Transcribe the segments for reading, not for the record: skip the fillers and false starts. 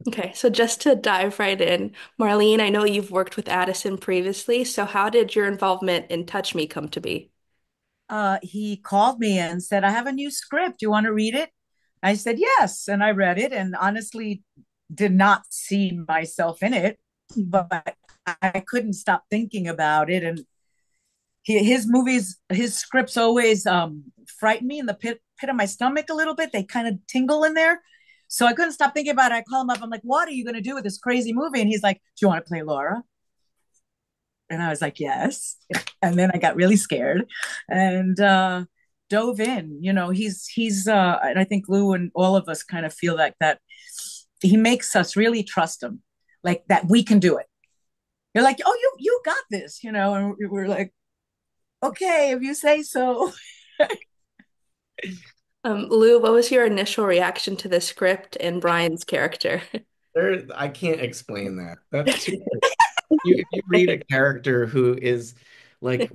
Okay, so just to dive right in, Marlene, I know you've worked with Addison previously, so how did your involvement in Touch Me come to be? He called me and said, I have a new script. You want to read it? I said, yes. And I read it and honestly did not see myself in it, but I couldn't stop thinking about it. And his movies, his scripts always frighten me in the pit of my stomach a little bit. They kind of tingle in there. So I couldn't stop thinking about it. I call him up. I'm like, what are you going to do with this crazy movie? And he's like, do you want to play Laura? And I was like, yes. And then I got really scared and dove in. He's and I think Lou and all of us kind of feel like that he makes us really trust him, like that we can do it. You're like, oh, you got this, and we're like, okay, if you say so. Lou, what was your initial reaction to the script and Brian's character? I can't explain that. That's too. If you read a character who is like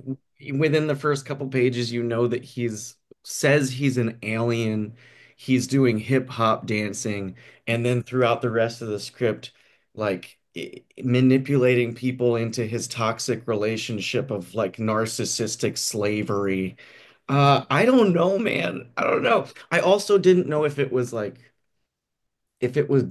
within the first couple pages, you know that he's says he's an alien, he's doing hip hop dancing, and then throughout the rest of the script, like manipulating people into his toxic relationship of like narcissistic slavery. I don't know, man. I don't know. I also didn't know if it was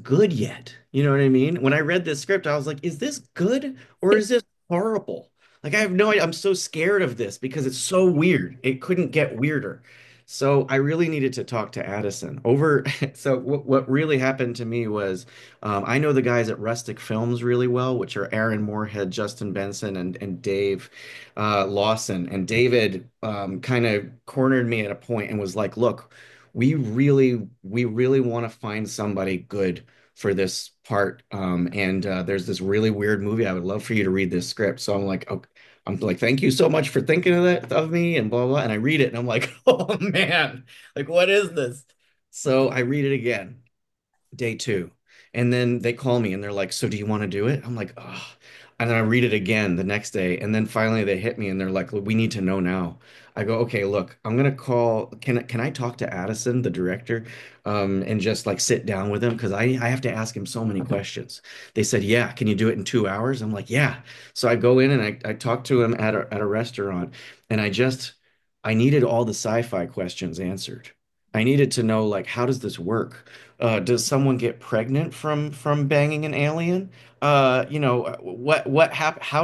good yet. You know what I mean? When I read this script, I was like, is this good or is this horrible? Like, I have no idea. I'm so scared of this because it's so weird. It couldn't get weirder. So I really needed to talk to Addison over. So what really happened to me was I know the guys at Rustic Films really well, which are Aaron Moorhead, Justin Benson, and Dave Lawson. And David kind of cornered me at a point and was like, look, we really want to find somebody good for this part. And there's this really weird movie. I would love for you to read this script. So I'm like, okay, I'm like, thank you so much for thinking of that of me and blah blah. And I read it and I'm like, oh man, like what is this? So I read it again day two. And then they call me and they're like, so do you want to do it? I'm like, oh. And then I read it again the next day. And then finally they hit me and they're like, we need to know now. I go, okay, look, I'm gonna call. Can I talk to Addison, the director, and just like sit down with him? Because I have to ask him so many questions. They said, yeah, can you do it in 2 hours? I'm like, yeah. So I go in and I talk to him at a restaurant and I needed all the sci-fi questions answered. I needed to know like how does this work? Does someone get pregnant from banging an alien? How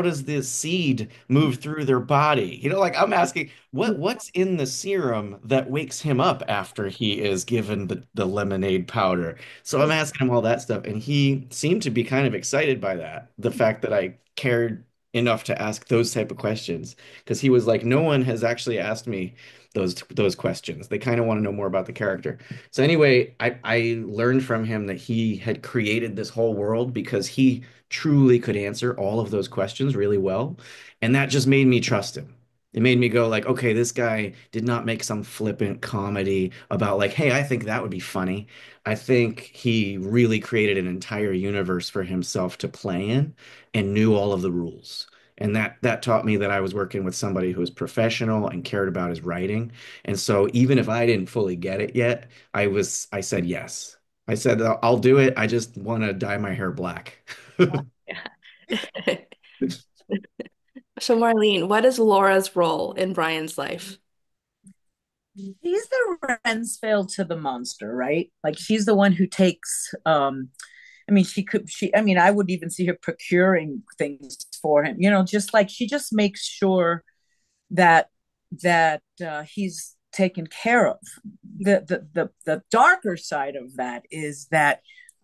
does this seed move through their body? Like I'm asking what's in the serum that wakes him up after he is given the lemonade powder? So I'm asking him all that stuff, and he seemed to be kind of excited by that, the fact that I cared enough to ask those type of questions, because he was like, no one has actually asked me those questions. They kind of want to know more about the character. So anyway, I learned from him that he had created this whole world because he truly could answer all of those questions really well. And that just made me trust him. It made me go like, okay, this guy did not make some flippant comedy about like, hey, I think that would be funny. I think he really created an entire universe for himself to play in and knew all of the rules. And that taught me that I was working with somebody who was professional and cared about his writing. And so even if I didn't fully get it yet, I said yes. I said I'll do it. I just want to dye my hair black. Yeah. So, Marlene, what is Laura's role in Brian's life? He's the Rensfield to the monster, right? Like she's the one who takes I mean, I mean, I would even see her procuring things for him, just like she just makes sure that he's taken care of. The darker side of that is that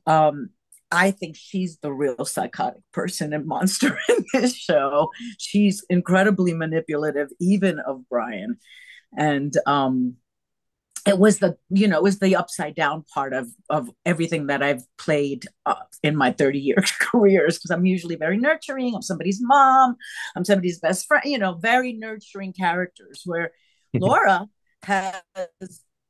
um, I think she's the real psychotic person and monster in this show. She's incredibly manipulative, even of Brian, and it was the upside down part of everything that I've played in my 30-year careers, because I'm usually very nurturing. I'm somebody's mom, I'm somebody's best friend, very nurturing characters, where Laura has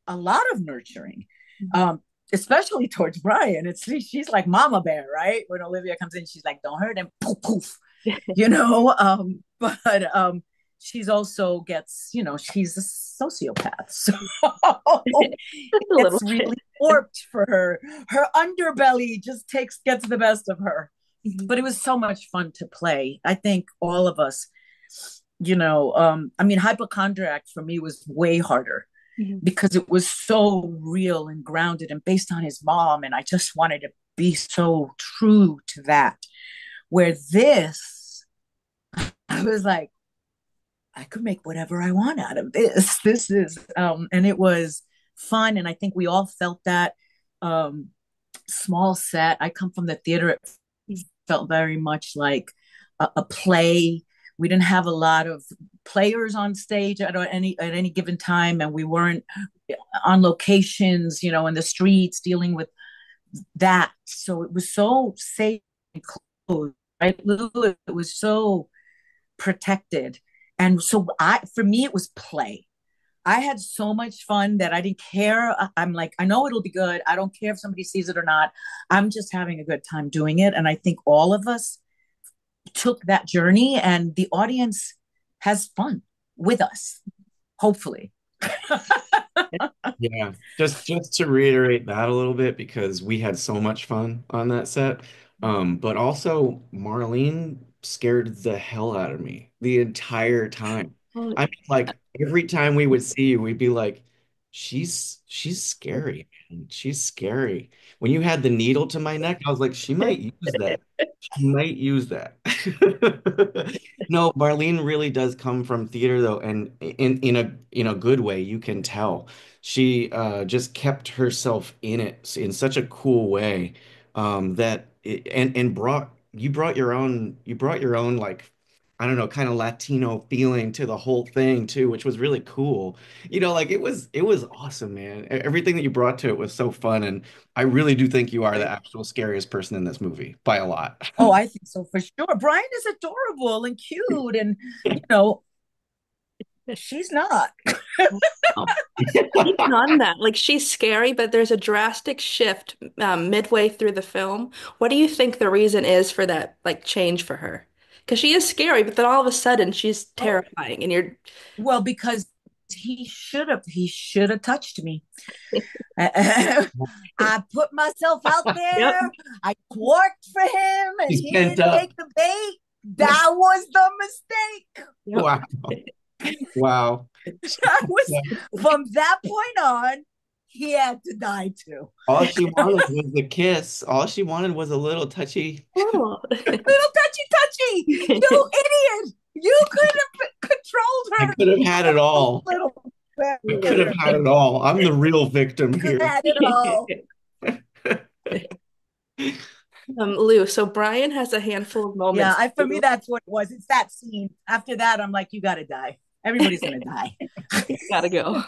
a lot of nurturing, um especially towards Brian. She's like mama bear, right? When Olivia comes in, she's like, don't hurt him, poof poof, but she's also gets, she's a sociopath. So Just a little it's bit. really warped for her. Her underbelly just gets the best of her. Mhm. But it was so much fun to play. I think all of us, I mean, hypochondriac for me was way harder Mhm. because it was so real and grounded and based on his mom. And I just wanted to be so true to that. Where this, I was like, I could make whatever I want out of this. This is, and it was fun. And I think we all felt that. Um, Small set. I come from the theater. It felt very much like a play. We didn't have a lot of players on stage at any given time, and we weren't on locations, in the streets dealing with that. So it was so safe and closed, right, Lou? It was so protected, and so for me, it was play. I had so much fun that I didn't care. I'm like, I know it'll be good. I don't care if somebody sees it or not. I'm just having a good time doing it. And I think all of us took that journey, and the audience has fun with us, hopefully. Yeah, just to reiterate that a little bit because we had so much fun on that set. But also Marlene scared the hell out of me the entire time. Oh, I mean, like every time we would see you, we'd be like, she's scary, man. She's scary. When you had the needle to my neck, I was like, she might use that. She might use that. No, Marlene really does come from theater though, and in a good way, you can tell. She just kept herself in it in such a cool way that and brought your own like I don't know kind of Latino feeling to the whole thing too, which was really cool. Like it was awesome, man. Everything that you brought to it was so fun, and I really do think you are the actual scariest person in this movie by a lot. Oh, I think so for sure. Brian is adorable and cute, and you know, she's not. wow. Even on that, like she's scary, but there's a drastic shift midway through the film. What do you think the reason is for that like change for her? Because she is scary, but then all of a sudden she's Oh, terrifying, and you're well, because he should have touched me. I put myself out yep. there. I worked for him, and She's he pent didn't up. take the bait. That was the mistake. Yep. Wow. Wow. That was from that point on. He had to die too. All she wanted was the kiss. All she wanted was a little touchy. Oh. Little touchy touchy. You idiot! You could have controlled I her could have had it a all. little I could have better. had it all. I'm the real victim Could have here. had it all. Lou, so Brian has a handful of Yeah, moments for me, that's what it was. It's that scene. After that, I'm like, you got to die. Everybody's gonna die. gotta go.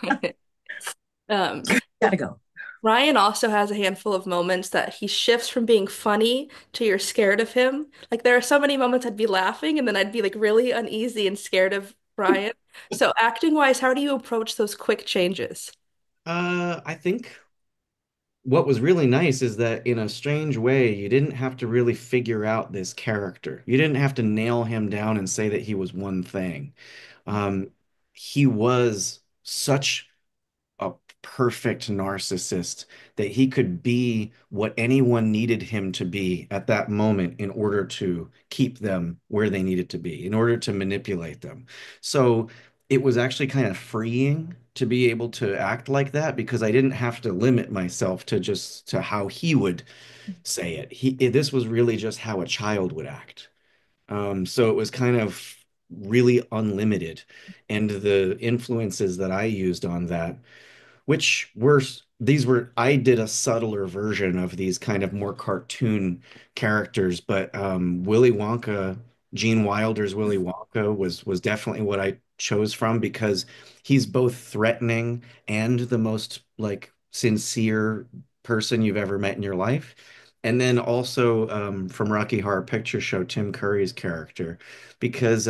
Um, Gotta go. Ryan also has a handful of moments that he shifts from being funny to you're scared of him. Like there are so many moments I'd be laughing and then I'd be like really uneasy and scared of Brian. So acting wise, how do you approach those quick changes? I think what was really nice is that in a strange way, you didn't have to really figure out this character. You didn't have to nail him down and say that he was one thing. Um, he was such a perfect narcissist that he could be what anyone needed him to be at that moment in order to keep them where they needed to be, in order to manipulate them. So it was actually kind of freeing to be able to act like that because I didn't have to limit myself to just to how he would say it. This was really just how a child would act. So it was kind of really unlimited. And the influences that I used on that which were these were I did a subtler version of these kind of more cartoon characters, but Willy Wonka, Gene Wilder's Willy Wonka was definitely what I chose from because he's both threatening and the most like sincere person you've ever met in your life. And then also from Rocky Horror Picture Show, Tim Curry's character, because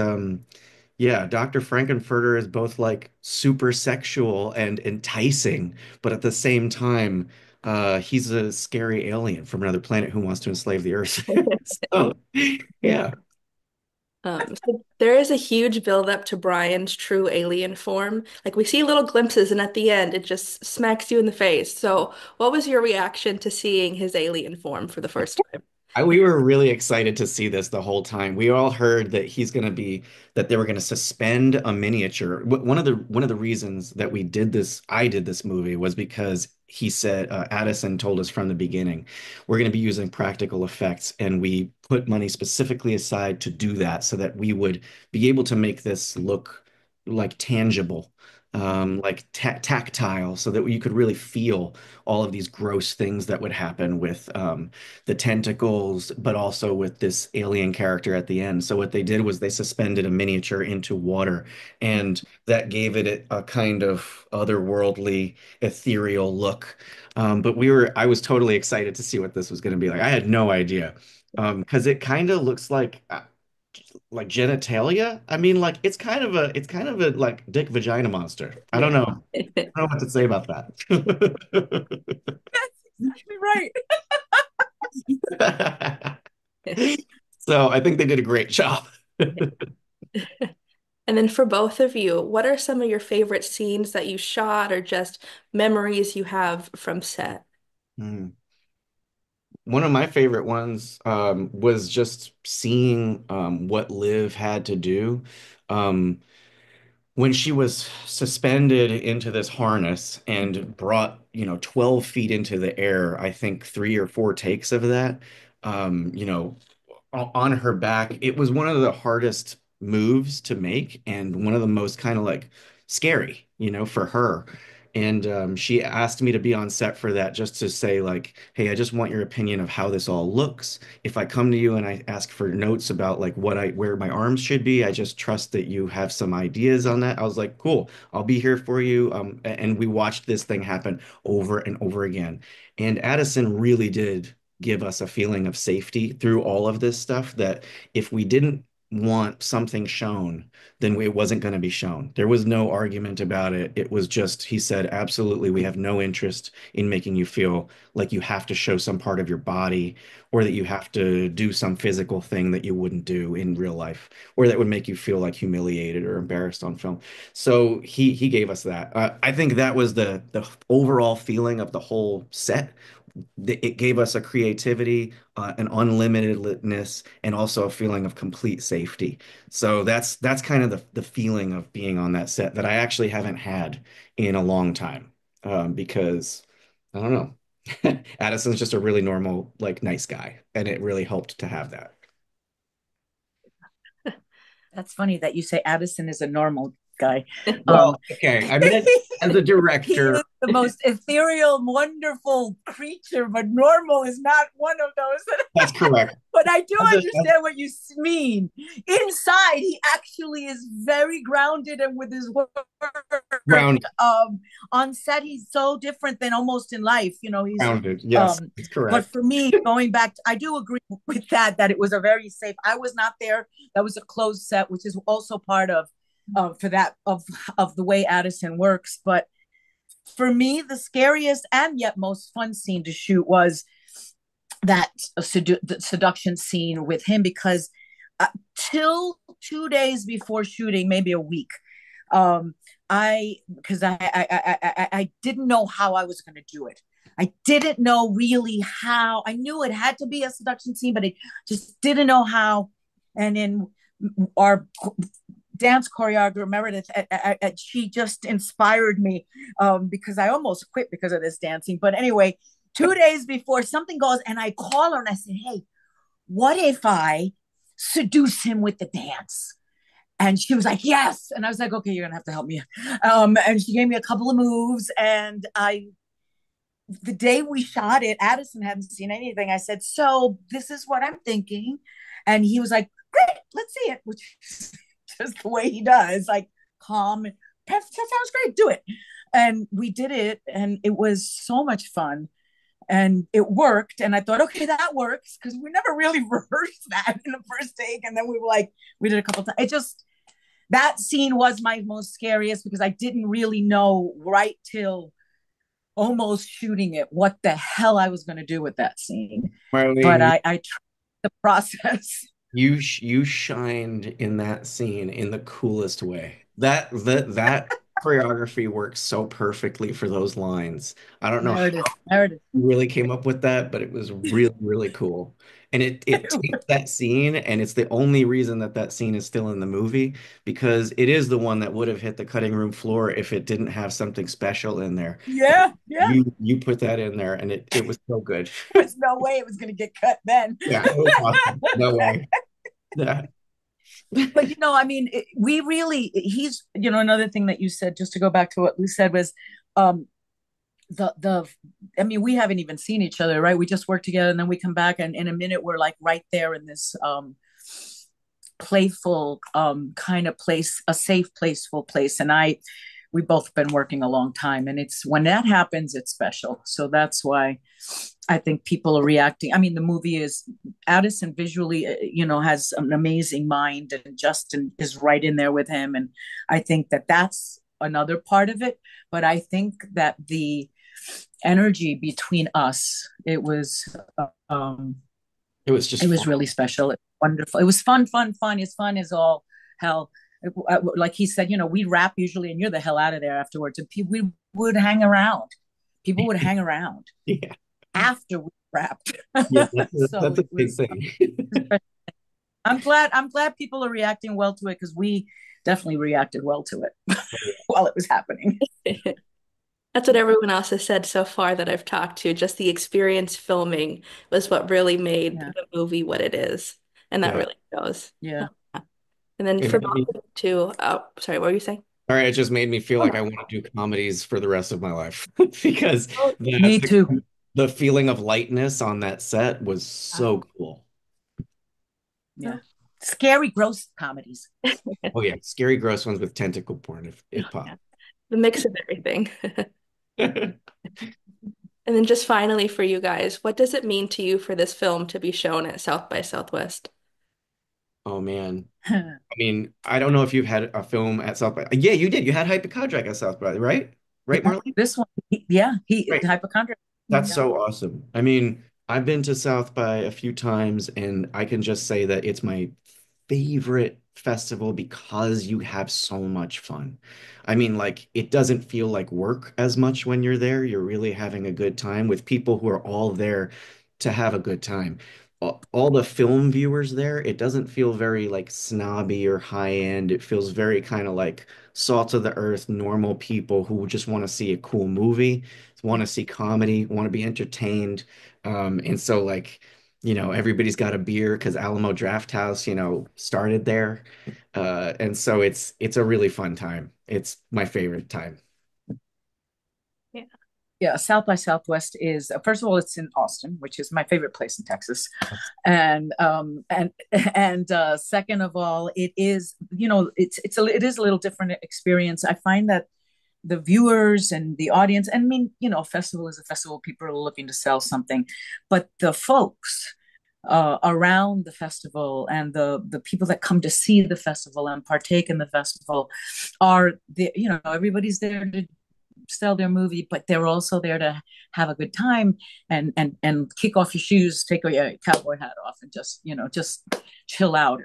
yeah, Dr. Frankenfurter is both like super sexual and enticing, but at the same time, he's a scary alien from another planet who wants to enslave the Earth. So, yeah. So there is a huge buildup to Brian's true alien form. Like we see little glimpses, and at the end, it just smacks you in the face. So, what was your reaction to seeing his alien form for the first time? We were really excited to see this the whole time. We all heard that he's going to be that they were going to suspend a miniature. One of the reasons that we did this, I did this movie, was because he said Addison told us from the beginning, we're going to be using practical effects, and we put money specifically aside to do that so that we would be able to make this look like tangible. Like tactile, so that you could really feel all of these gross things that would happen with the tentacles, but also with this alien character at the end. So what they did was they suspended a miniature into water, and that gave it a kind of otherworldly, ethereal look. But I was totally excited to see what this was going to be like. I had no idea, because it kind of looks like genitalia. I mean, like it's kind of a like dick vagina monster. I don't Yeah. know. I don't know what to say about that. Exactly right. So I think they did a great job. And then for both of you, what are some of your favorite scenes that you shot or just memories you have from set? Hmm. One of my favorite ones was just seeing what Liv had to do um, when she was suspended into this harness and brought, 12 feet into the air. I think three or four takes of that. Um, you know, on her back. It was one of the hardest moves to make and one of the most kind of like scary, for her. And she asked me to be on set for that just to say like, hey, I just want your opinion of how this all looks. If I come to you and I ask for notes about like where my arms should be, I just trust that you have some ideas on that. I was like, cool, I'll be here for you. And we watched this thing happen over and over again. And Addison really did give us a feeling of safety through all of this stuff, that if we didn't want something shown, then it wasn't going to be shown. There was no argument about it. It was just, he said, absolutely, we have no interest in making you feel like you have to show some part of your body or that you have to do some physical thing that you wouldn't do in real life or that would make you feel like humiliated or embarrassed on film. So he gave us that. I think that was the overall feeling of the whole set. It gave us a creativity, an unlimitedness, and also a feeling of complete safety. So that's kind of the feeling of being on that set that I actually haven't had in a long time, because I don't know. Addison's just a really normal, like nice guy, and it really helped to have that. That's funny that you say Addison is a normal guy. Well, okay, I meant as a He director. is the most ethereal, wonderful creature, but normal is not one of those. That's correct. But I do As understand what you mean. Inside, he actually is very grounded and with his work. grounded, On set, he's so different than almost in life. He's. grounded. Yes, Um, it's but correct. for me, going back, I do agree with that. That it was a very safe. I was not there. That was a closed set, which is also part of, for that of the way Addison works. But for me, the scariest and yet most fun scene to shoot was that the seduction scene with him, because till 2 days before shooting, maybe a week, um, I because I didn't know how I was going to do it. I didn't know really how. I knew it had to be a seduction scene, but I just didn't know how. And in our dance choreographer Meredith, she just inspired me, because I almost quit because of this dancing. But anyway, 2 days before something goes, and I call her and I said, "Hey, what if I seduce him with the dance?" And she was like, "Yes." And I was like, "Okay, you're gonna have to help me." And she gave me a couple of moves, and the day we shot it, Addison hadn't seen anything. I said, "So this is what I'm thinking," and he was like, "Great, let's see it," which is just the way he does, like calm. That sounds great. Do it. And we did it, and it was so much fun, and it worked. And I thought, okay, that works, because we never really rehearsed that in the first take, and then we were like, we did a couple times. It just that scene was my most scariest, because I didn't really know right till almost shooting it what the hell I was going to do with that scene. But Marlene, I tried the process. You shined in that scene in the coolest way. That choreography works so perfectly for those lines. I don't know Meredith, how Meredith. you really came up with that, but it was really, really cool. And it takes that scene, and it's the only reason that that scene is still in the movie because it is the one that would have hit the cutting room floor if it didn't have something special in there. And Yeah, yeah. you put that in there, and it was so good. There's no way it was going to get cut then. Yeah, it was awesome. No way. Yeah. But I mean, we really, he's, another thing that you said, just to go back to what Lou said was, um, the I mean, we haven't even seen each other, right? We just work together and then we come back and in a minute we're like right there in this playful kind of place, a safe, playful place. And we both been working a long time. And it's when that happens, it's special. So that's why I think people are reacting. I mean, the movie is Addison visually, has an amazing mind, and Justin is right in there with him. And I think that that's another part of it. But I think that the energy between us, It was just it was fun. really special. It was wonderful. It was fun, fun, fun. As fun as all hell. Like he said, we rap usually, and you're the hell out of there afterwards. And we would hang around. People would hang around Yeah. after we rapped. Yeah, So that's a it big was. thing. I'm glad. I'm glad people are reacting well to it because we definitely reacted well to it while it was happening. That's what everyone else has said so far that I've talked to. Just the experience filming was what really made Yeah, the movie what it is. And that Yeah. really shows. yeah. And then It for made me, both of you too, oh, sorry, what were you saying? all right, it just made me feel Oh, like no. I want to do comedies for the rest of my life because Oh, Me the too. the feeling of lightness on that set was so cool. Yeah. no. Scary, gross comedies. Oh yeah, scary gross ones with tentacle porn if Yeah. possible. The mix of everything. And then just finally for you guys, what does it mean to you for this film to be shown at South by Southwest? Oh man. I mean, I don't know if you've had a film at South by. Yeah, you did. You had Hypochondriac at South by, right? Right, Yeah, Marlene? this one, yeah, he Right. hypochondriac. That's Yeah, so awesome. I mean, I've been to South by a few times, and I can just say that it's my favorite festival because you have so much fun. I mean, like, it doesn't feel like work as much when you're there. You're really having a good time with people who are all there to have a good time. All the film viewers there, it doesn't feel very like snobby or high end. It feels very kind of like salt of the earth, normal people who just want to see a cool movie, want to see comedy, want to be entertained. And so like, everybody's got a beer because Alamo Draft House, started there. And so it's a really fun time. It's my favorite time. Yeah. yeah. South by Southwest is first of all, it's in Austin, which is my favorite place in Texas, and second of all, it is it is a little different experience. I find that the viewers and the audience, and I mean, a festival is a festival. People are looking to sell something, but the folks around the festival and the people that come to see the festival and partake in the festival are everybody's there to sell their movie, but they're also there to have a good time and kick off your shoes, take your cowboy hat off, and just chill out.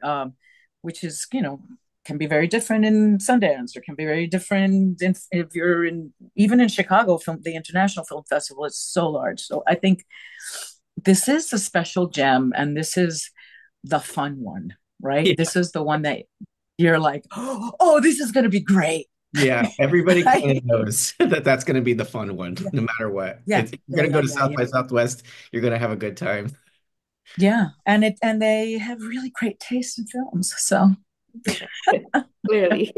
Which is can be very different in Sundance, or can be very different if you're in even in Chicago. The International Film Festival is so large. So I think this is a special gem, and this is the fun one, right? Yeah. This is the one that you're like, oh, this is going to be great. Yeah, everybody kind Right? of knows that that's going to be the fun one, Yeah, no matter what. yeah, If you're yeah, going to yeah, go to yeah, South yeah. by Southwest, you're going to have a good time. Yeah, and they have really great taste in films. So Clearly.